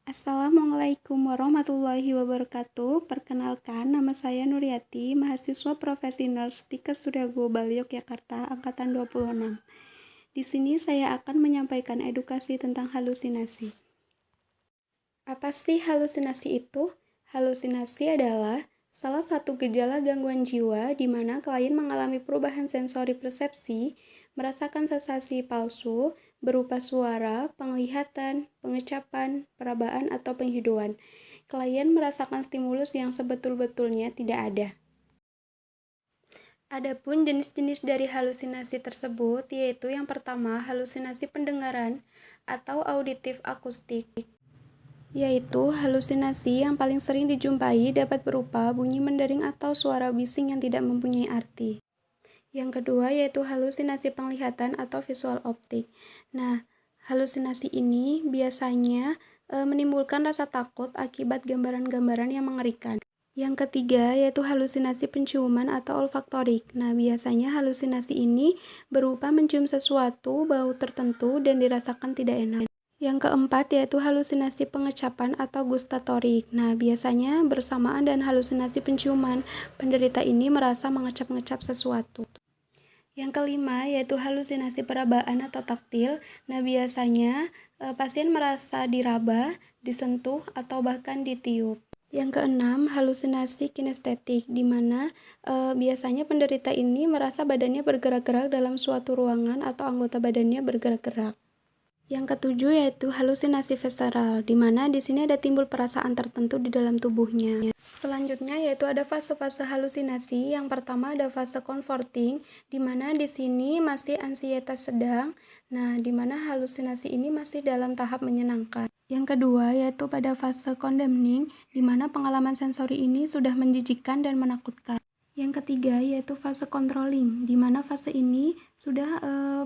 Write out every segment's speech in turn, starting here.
Assalamualaikum warahmatullahi wabarakatuh. Perkenalkan, nama saya Nuryati, mahasiswa profesi Nurse Tikes Surya Global Yogyakarta, angkatan 26. Di sini saya akan menyampaikan edukasi tentang halusinasi. Apa sih halusinasi itu? Halusinasi adalah salah satu gejala gangguan jiwa di mana klien mengalami perubahan sensori persepsi, merasakan sensasi palsu, berupa suara, penglihatan, pengecapan, perabaan, atau penghidauan. Klien merasakan stimulus yang sebetul-betulnya tidak ada. Adapun jenis-jenis dari halusinasi tersebut yaitu yang pertama halusinasi pendengaran atau auditif akustik, yaitu halusinasi yang paling sering dijumpai dapat berupa bunyi mendering atau suara bising yang tidak mempunyai arti. Yang kedua yaitu halusinasi penglihatan atau visual optik. Nah, halusinasi ini biasanya menimbulkan rasa takut akibat gambaran-gambaran yang mengerikan. Yang ketiga yaitu halusinasi penciuman atau olfaktorik. Nah, biasanya halusinasi ini berupa mencium sesuatu, bau tertentu, dan dirasakan tidak enak. Yang keempat yaitu halusinasi pengecapan atau gustatorik. Nah, biasanya bersamaan dan halusinasi penciuman, penderita ini merasa mengecap-ngecap sesuatu. Yang kelima yaitu halusinasi perabaan atau taktil. Nah, biasanya pasien merasa diraba, disentuh, atau bahkan ditiup. Yang keenam, halusinasi kinestetik, di mana biasanya penderita ini merasa badannya bergerak-gerak dalam suatu ruangan atau anggota badannya bergerak-gerak. Yang ketujuh yaitu halusinasi visceral, di mana di sini ada timbul perasaan tertentu di dalam tubuhnya. Selanjutnya yaitu ada fase-fase halusinasi. Yang pertama ada fase comforting, di mana di sini masih ansietas sedang. Nah, di mana halusinasi ini masih dalam tahap menyenangkan. Yang kedua yaitu pada fase condemning, di mana pengalaman sensori ini sudah menjijikkan dan menakutkan. Yang ketiga yaitu fase controlling, di mana fase ini sudah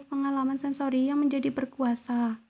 pengalaman sensori yang menjadi berkuasa.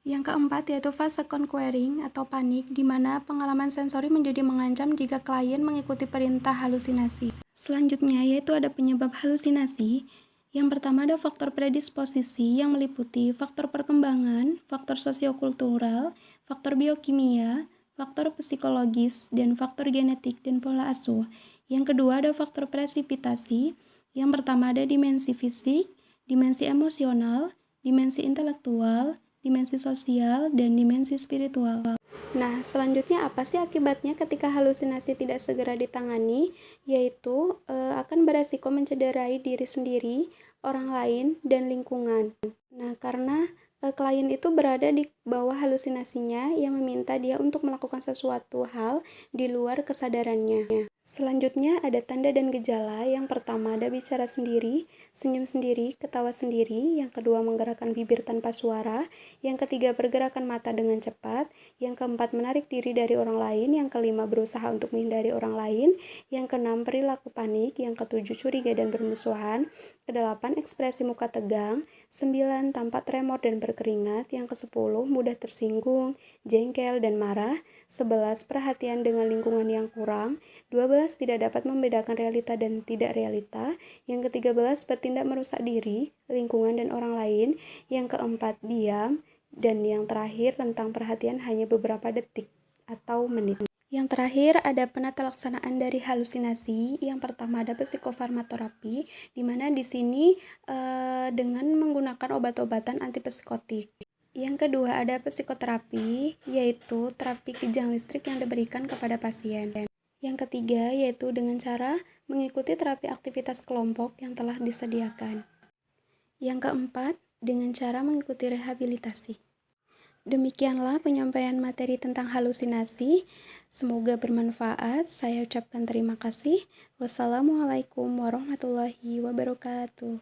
Yang keempat yaitu fase conquering atau panik, di mana pengalaman sensori menjadi mengancam jika klien mengikuti perintah halusinasi. Selanjutnya yaitu ada penyebab halusinasi. Yang pertama ada faktor predisposisi yang meliputi faktor perkembangan, faktor sosiokultural, faktor biokimia, faktor psikologis, dan faktor genetik dan pola asuh. Yang kedua ada faktor presipitasi. Yang pertama ada dimensi fisik, dimensi emosional, dimensi intelektual, dimensi sosial, dan dimensi spiritual. Nah, selanjutnya apa sih akibatnya ketika halusinasi tidak segera ditangani? Yaitu akan beresiko mencederai diri sendiri, orang lain, dan lingkungan. Nah, karena klien itu berada di bawah halusinasinya yang meminta dia untuk melakukan sesuatu hal di luar kesadarannya. Selanjutnya ada tanda dan gejala. Yang pertama ada bicara sendiri, senyum sendiri, ketawa sendiri. Yang kedua menggerakkan bibir tanpa suara. Yang ketiga pergerakan mata dengan cepat. Yang keempat menarik diri dari orang lain. Yang kelima berusaha untuk menghindari orang lain. Yang keenam perilaku panik. Yang ketujuh curiga dan bermusuhan. Kedelapan ekspresi muka tegang. 9 tampak tremor dan berkeringat. Yang ke-10 mudah tersinggung, jengkel, dan marah. 11 perhatian dengan lingkungan yang kurang. 12 tidak dapat membedakan realita dan tidak realita. Yang ke-13 bertindak merusak diri, lingkungan, dan orang lain. Yang keempat diam. Dan yang terakhir rentang perhatian hanya beberapa detik atau menit. Yang terakhir ada penata laksanaan dari halusinasi. Yang pertama ada psikofarmakoterapi, di mana di sini dengan menggunakan obat-obatan antipsikotik. Yang kedua ada psikoterapi, yaitu terapi kejang listrik yang diberikan kepada pasien. Yang ketiga yaitu dengan cara mengikuti terapi aktivitas kelompok yang telah disediakan. Yang keempat dengan cara mengikuti rehabilitasi. Demikianlah penyampaian materi tentang halusinasi. Semoga bermanfaat. Saya ucapkan terima kasih. Wassalamualaikum warahmatullahi wabarakatuh.